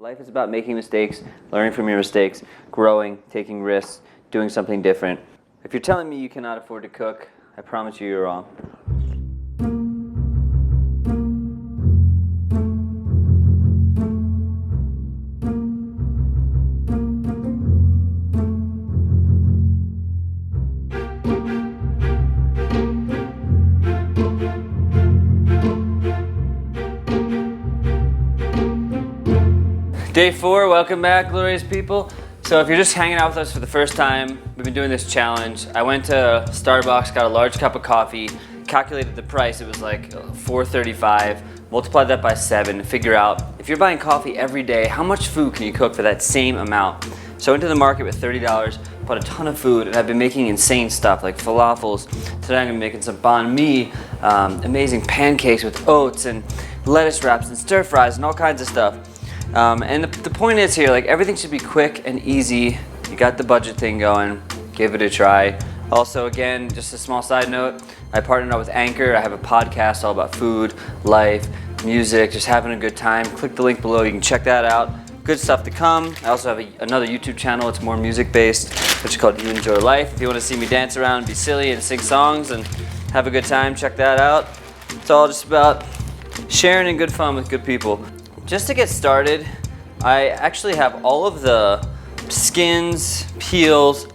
Life is about making mistakes, learning from your mistakes, growing, taking risks, doing something different. If you're telling me you cannot afford to cook, I promise you you're wrong. Day 4, welcome back, glorious people. So if you're just hanging out with us for the first time, we've been doing this challenge. I went to Starbucks, got a large cup of coffee, calculated the price, it was like $4.35, multiplied that by 7 to figure out if you're buying coffee every day, how much food can you cook for that same amount? So I went to the market with $30, bought a ton of food, and I've been making insane stuff like falafels. Today I'm gonna be making some banh mi, amazing pancakes with oats and lettuce wraps and stir fries and all kinds of stuff. And the point is here, like everything should be quick and easy. You got the budget thing going, give it a try. Also, again, just a small side note, I partnered up with Anchor. I have a podcast all about food, life, music, just having a good time. Click the link below, you can check that out. Good stuff to come. I also have another YouTube channel, it's more music based, which is called You Enjoy Life. If you want to see me dance around and be silly and sing songs and have a good time, check that out. It's all just about sharing and good fun with good people. Just to get started, I actually have all of the skins, peels,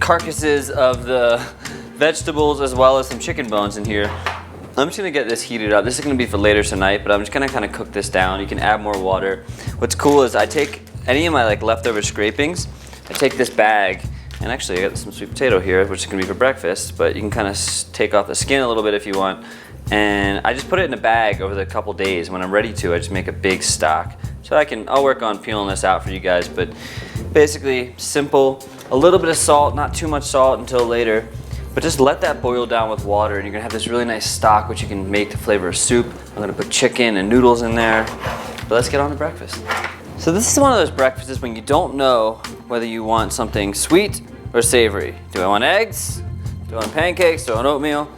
carcasses of the vegetables as well as some chicken bones in here. I'm just gonna get this heated up. This is gonna be for later tonight, but I'm just gonna kind of cook this down. You can add more water. What's cool is I take any of my leftover scrapings, I take this bag, and actually I got some sweet potato here, which is gonna be for breakfast, but you can kind of take off the skin a little bit if you want. And I just put it in a bag over the couple days. When I'm ready to, I just make a big stock. So I'll work on peeling this out for you guys, but basically simple, a little bit of salt, not too much salt until later, but just let that boil down with water and you're gonna have this really nice stock which you can make to flavor a soup. I'm gonna put chicken and noodles in there, but let's get on to breakfast. So this is one of those breakfasts when you don't know whether you want something sweet or savory. Do I want eggs? Do I want pancakes? Do I want oatmeal?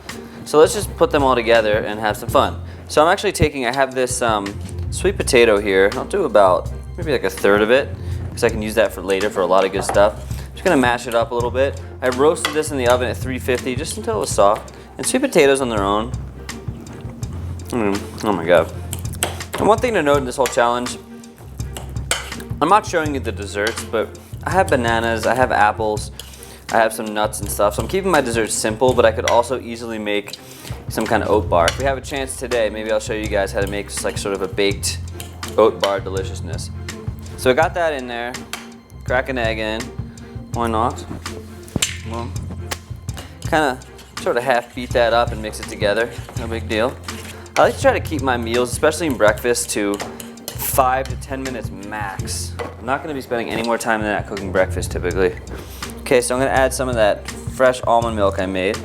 So let's just put them all together and have some fun. So I'm actually I have this sweet potato here. I'll do about maybe like a third of it because I can use that for later for a lot of good stuff. Just gonna mash it up a little bit. I roasted this in the oven at 350 just until it was soft. And sweet potatoes on their own. Oh my God. And one thing to note in this whole challenge, I'm not showing you the desserts, but I have bananas, I have apples, I have some nuts and stuff, so I'm keeping my desserts simple, but I could also easily make some kind of oat bar. If we have a chance today, maybe I'll show you guys how to make like sort of a baked oat bar deliciousness. So I got that in there, crack an egg in, why not? Well, kind of sort of half beat that up and mix it together, no big deal. I like to try to keep my meals, especially in breakfast, to 5 to 10 minutes max. I'm not gonna be spending any more time than that cooking breakfast typically. Okay, so I'm gonna add some of that fresh almond milk I made,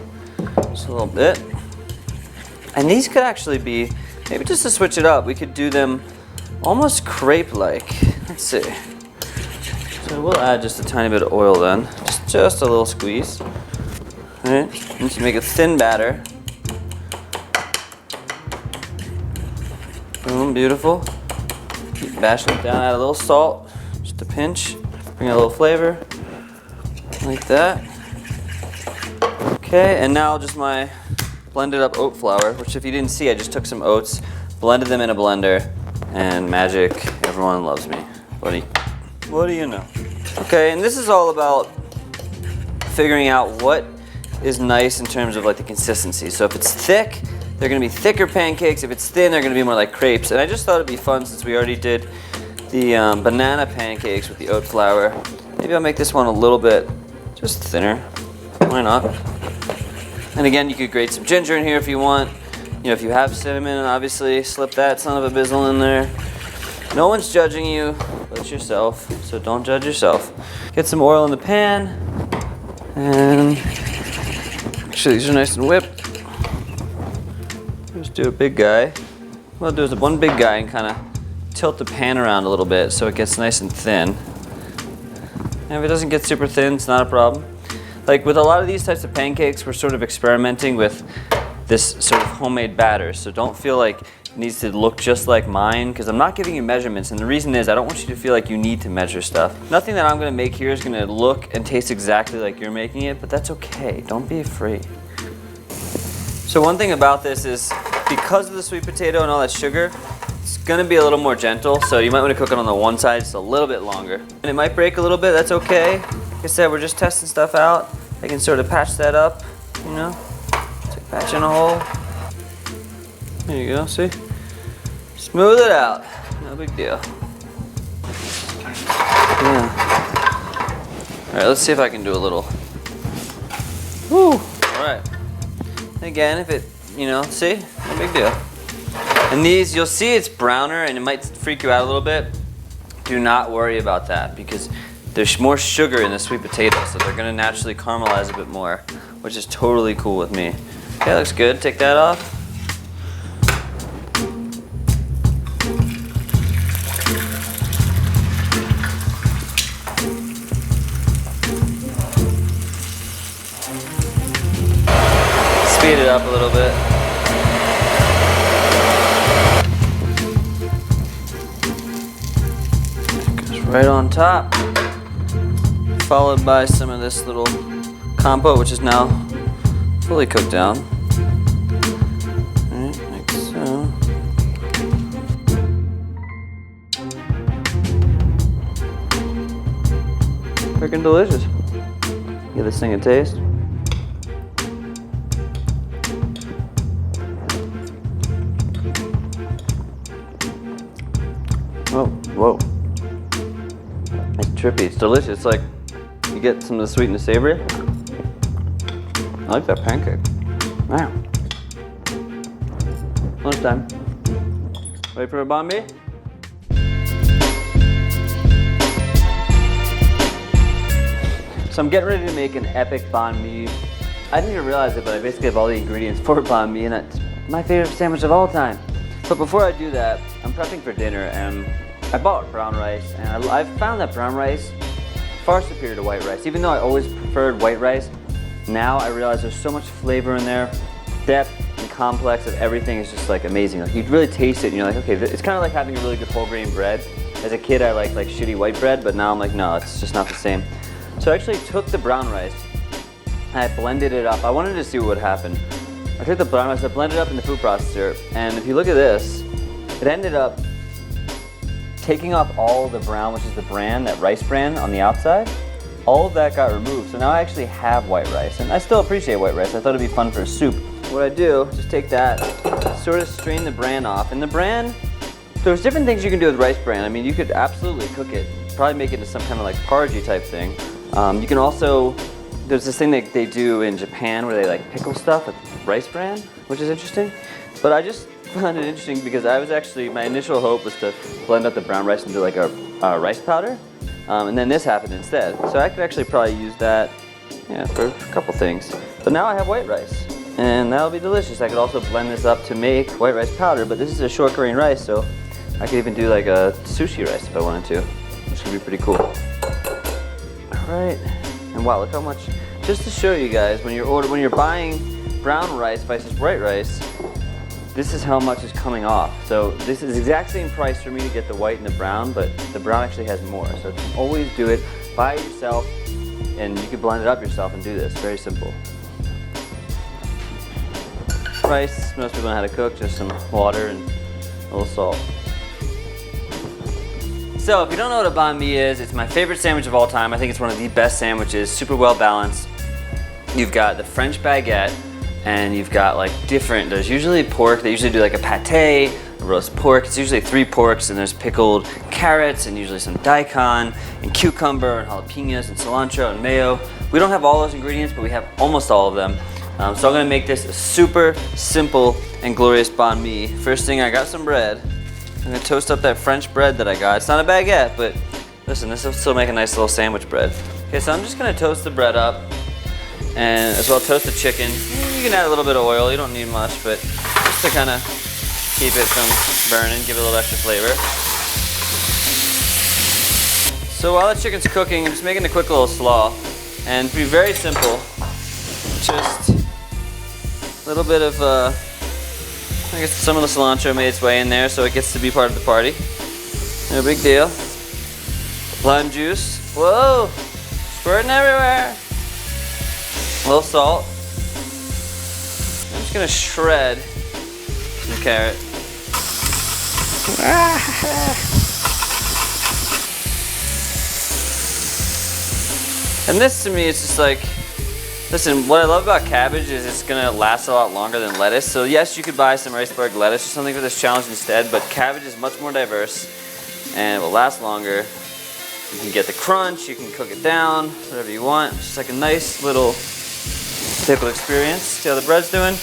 just a little bit. And these could actually be, maybe just to switch it up, we could do them almost crepe-like. Let's see. So we'll add just a tiny bit of oil then, just a little squeeze. All right, and to make a thin batter. Boom, beautiful. Keep bashing it down, add a little salt, just a pinch, bring a little flavor. Like that. Okay, and now just my blended up oat flour, which if you didn't see, I just took some oats, blended them in a blender, and magic, everyone loves me. What do you know? Okay, and this is all about figuring out what is nice in terms of like the consistency. So if it's thick, they're gonna be thicker pancakes. If it's thin, they're gonna be more like crepes. And I just thought it'd be fun since we already did the banana pancakes with the oat flour. Maybe I'll make this one a little bit just thinner, why not? And again, you could grate some ginger in here if you want. You know, if you have cinnamon, obviously, slip that son of a bizzle in there. No one's judging you, but yourself, so don't judge yourself. Get some oil in the pan, and actually these are nice and whipped. Just do a big guy. What I'll do is one big guy and kind of tilt the pan around a little bit so it gets nice and thin. And if it doesn't get super thin, it's not a problem. Like with a lot of these types of pancakes, we're sort of experimenting with this sort of homemade batter. So don't feel like needs to look just like mine because I'm not giving you measurements, and the reason is I don't want you to feel like you need to measure stuff. Nothing that I'm gonna make here is gonna look and taste exactly like you're making it, but that's okay, don't be afraid. So one thing about this is because of the sweet potato and all that sugar, it's gonna be a little more gentle, so you might wanna cook it on the one side just a little bit longer. And it might break a little bit, that's okay. Like I said, we're just testing stuff out. I can sort of patch that up, you know? It's like patching a hole. There you go, see? Smooth it out, no big deal. Yeah. All right, let's see if I can do a little. Woo, all right. Again, if it, you know, see, no big deal. And these, you'll see it's browner and it might freak you out a little bit. Do not worry about that because there's more sugar in the sweet potato, so they're gonna naturally caramelize a bit more, which is totally cool with me. Okay, looks good, take that off. Speed it up a little bit. Goes right on top. Followed by some of this little compote, which is now fully cooked down. Alright, like so. Freaking delicious. Give this thing a taste. Oh, whoa. It's trippy, it's delicious. It's like you get some of the sweet and the savory. I like that pancake. Wow. Lunchtime. Ready for a Banh Mi? So I'm getting ready to make an epic Banh Mi. I didn't even realize it, but I basically have all the ingredients for Banh Mi, and it's my favorite sandwich of all time. But before I do that, I'm prepping for dinner, and I bought brown rice, and I've found that brown rice far superior to white rice. Even though I always preferred white rice, now I realize there's so much flavor in there. Depth and complex of everything is just like amazing. Like you really taste it, and you're like, okay, it's kind of like having a really good whole grain bread. As a kid, I liked like shitty white bread, but now I'm like, no, it's just not the same. So I actually took the brown rice, and I blended it up. I wanted to see what would happen. I took the brown rice, I blended it up in the food processor, and if you look at this, it ended up taking off all the brown, which is the bran, that rice bran on the outside. All of that got removed, so now I actually have white rice, and I still appreciate white rice. I thought it'd be fun for a soup. What I do, just take that, sort of strain the bran off, and the bran, there's different things you can do with rice bran. I mean, you could absolutely cook it, probably make it into some kind of like porridgey type thing. You can also, there's this thing that they do in Japan where they like pickle stuff with rice bran, which is interesting. But I just found it interesting because I was actually, my initial hope was to blend up the brown rice into like a rice powder. And then this happened instead. So I could actually probably use that, yeah, for a couple things. But now I have white rice, and that'll be delicious. I could also blend this up to make white rice powder, but this is a short grain rice, so I could even do like a sushi rice if I wanted to, which could be pretty cool. All right, and wow, look how much, just to show you guys, when you're buying brown rice versus white rice, this is how much is coming off. So this is the exact same price for me to get the white and the brown, but the brown actually has more. So always do it, buy it yourself, and you can blend it up yourself and do this, very simple. Rice, most people know how to cook, just some water and a little salt. So if you don't know what a banh mi is, it's my favorite sandwich of all time. I think it's one of the best sandwiches, super well balanced. You've got the French baguette, and you've got like different, there's usually pork, they usually do like a pate, a roast pork, it's usually 3 porks, and there's pickled carrots, and usually some daikon, and cucumber, and jalapenos, and cilantro, and mayo. We don't have all those ingredients, but we have almost all of them. So I'm gonna make this a super simple and glorious banh mi. First thing, I got some bread. I'm gonna toast up that French bread that I got. It's not a baguette, but listen, this will still make a nice little sandwich bread. Okay, so I'm just gonna toast the bread up, and as well toast the chicken. You can add a little bit of oil, you don't need much, but just to kind of keep it from burning, give it a little extra flavor. So while the chicken's cooking, I'm just making a quick little slaw, and to be very simple, just a little bit of I guess some of the cilantro made its way in there, so it gets to be part of the party. No big deal. Lime juice. Whoa! Squirting everywhere. A little salt. I'm just gonna shred some carrot. And this to me is just like, listen, what I love about cabbage is it's gonna last a lot longer than lettuce. So yes, you could buy some iceberg lettuce or something for this challenge instead, but cabbage is much more diverse and it will last longer. You can get the crunch, you can cook it down, whatever you want. It's just like a nice little pickled experience. See how the bread's doing?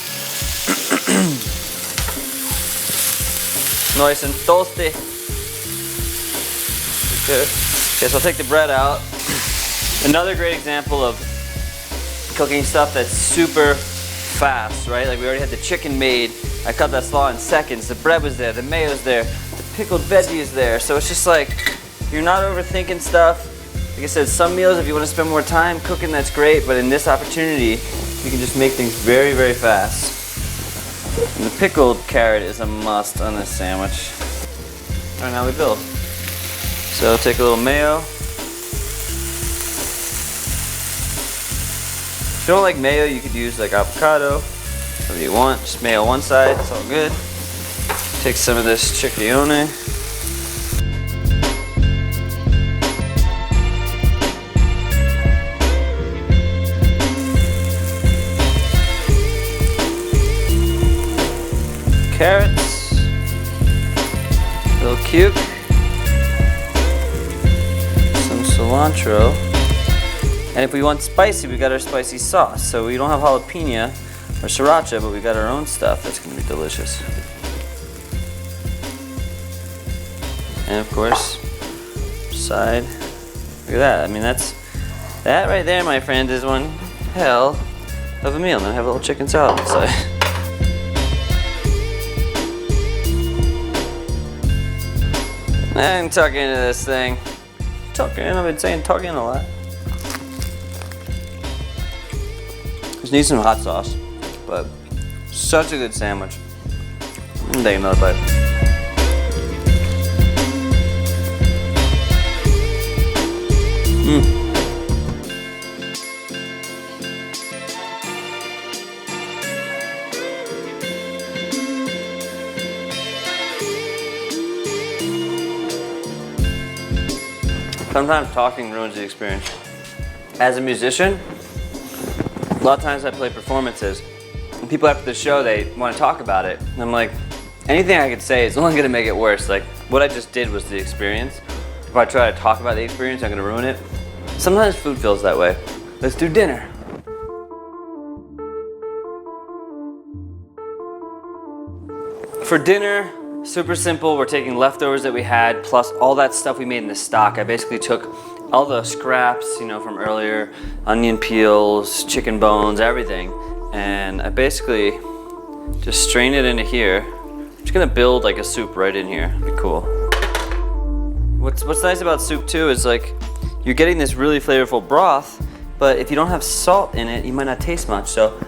Nice and toasty. Good. Okay, so I'll take the bread out. Another great example of cooking stuff that's super fast, right? Like we already had the chicken made. I cut that slaw in seconds. The bread was there, the mayo's there, the pickled veggie is there. So it's just like, you're not overthinking stuff. Like I said, some meals, if you want to spend more time cooking, that's great. But in this opportunity, you can just make things very, very fast. And the pickled carrot is a must on this sandwich. All right, now we build. So take a little mayo. If you don't like mayo, you could use like avocado, whatever you want. Just mayo one side, it's all good. Take some of this chickpeas. Carrots, a little cuke, some cilantro, and if we want spicy, we got our spicy sauce. So we don't have jalapeno or sriracha, but we got our own stuff that's gonna be delicious. And of course, side, look at that. I mean, that right there, my friend, is one hell of a meal. And I have a little chicken salad inside. And tuck into this thing. Tuck in, I've been saying tuck in a lot. Just need some hot sauce, but such a good sandwich. I'm taking another bite. Sometimes talking ruins the experience. As a musician, a lot of times I play performances, and people after the show, they want to talk about it. And I'm like, anything I could say is only going to make it worse. Like, what I just did was the experience. If I try to talk about the experience, I'm going to ruin it. Sometimes food feels that way. Let's do dinner. For dinner, super simple. We're taking leftovers that we had, plus all that stuff we made in the stock. I basically took all the scraps, you know, from earlier, onion peels, chicken bones, everything, and I basically just strain it into here. I'm just gonna build like a soup right in here. It'd be cool. What's nice about soup too is like you're getting this really flavorful broth, but if you don't have salt in it, you might not taste much. So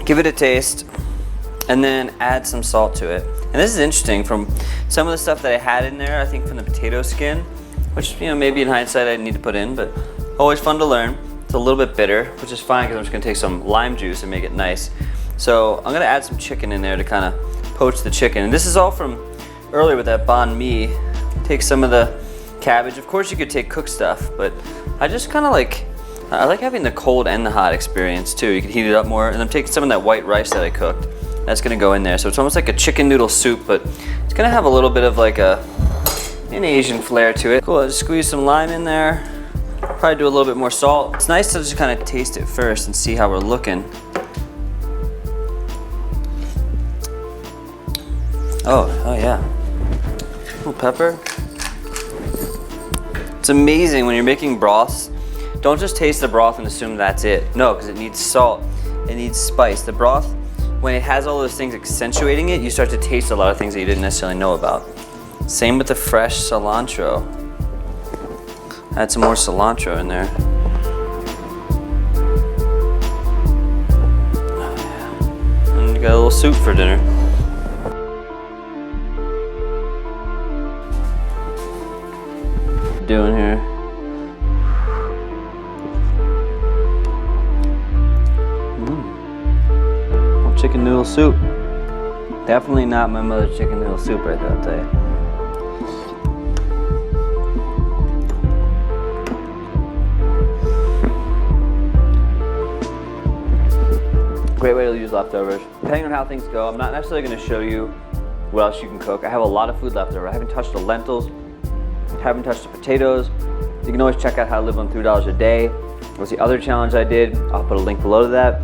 give it a taste, and then add some salt to it. And this is interesting from some of the stuff that I had in there, I think from the potato skin, which, you know, maybe in hindsight I need to put in, but always fun to learn. It's a little bit bitter, which is fine because I'm just gonna take some lime juice and make it nice. So I'm gonna add some chicken in there to kind of poach the chicken. And this is all from earlier with that banh mi. Take some of the cabbage. Of course you could take cooked stuff, but I just kind of like, I like having the cold and the hot experience too. You can heat it up more. And I'm taking some of that white rice that I cooked. That's gonna go in there. So it's almost like a chicken noodle soup, but it's gonna have a little bit of like an Asian flair to it. Cool, I'll just squeeze some lime in there. Probably do a little bit more salt. It's nice to just kind of taste it first and see how we're looking. Oh yeah. A little pepper. It's amazing when you're making broths. Don't just taste the broth and assume that's it. No, because it needs salt, it needs spice. The broth, when it has all those things accentuating it, you start to taste a lot of things that you didn't necessarily know about. Same with the fresh cilantro. Add some more cilantro in there. Oh, yeah. And got a little soup for dinner. Doing here. Chicken noodle soup. Definitely not my mother's chicken noodle soup right there, I'll tell you. Great way to use leftovers. Depending on how things go, I'm not necessarily going to show you what else you can cook. I have a lot of food left over. I haven't touched the lentils, haven't touched the potatoes. You can always check out how to live on $3 a day. Was the other challenge I did. I'll put a link below to that.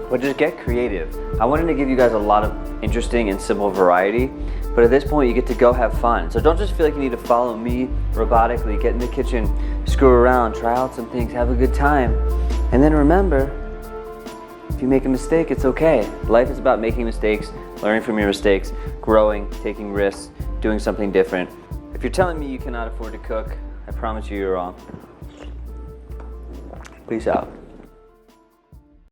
But just get creative. I wanted to give you guys a lot of interesting and simple variety, but at this point you get to go have fun. So don't just feel like you need to follow me robotically, get in the kitchen, screw around, try out some things, have a good time. And then remember, if you make a mistake, it's okay. Life is about making mistakes, learning from your mistakes, growing, taking risks, doing something different. If you're telling me you cannot afford to cook, I promise you you're wrong. Peace out.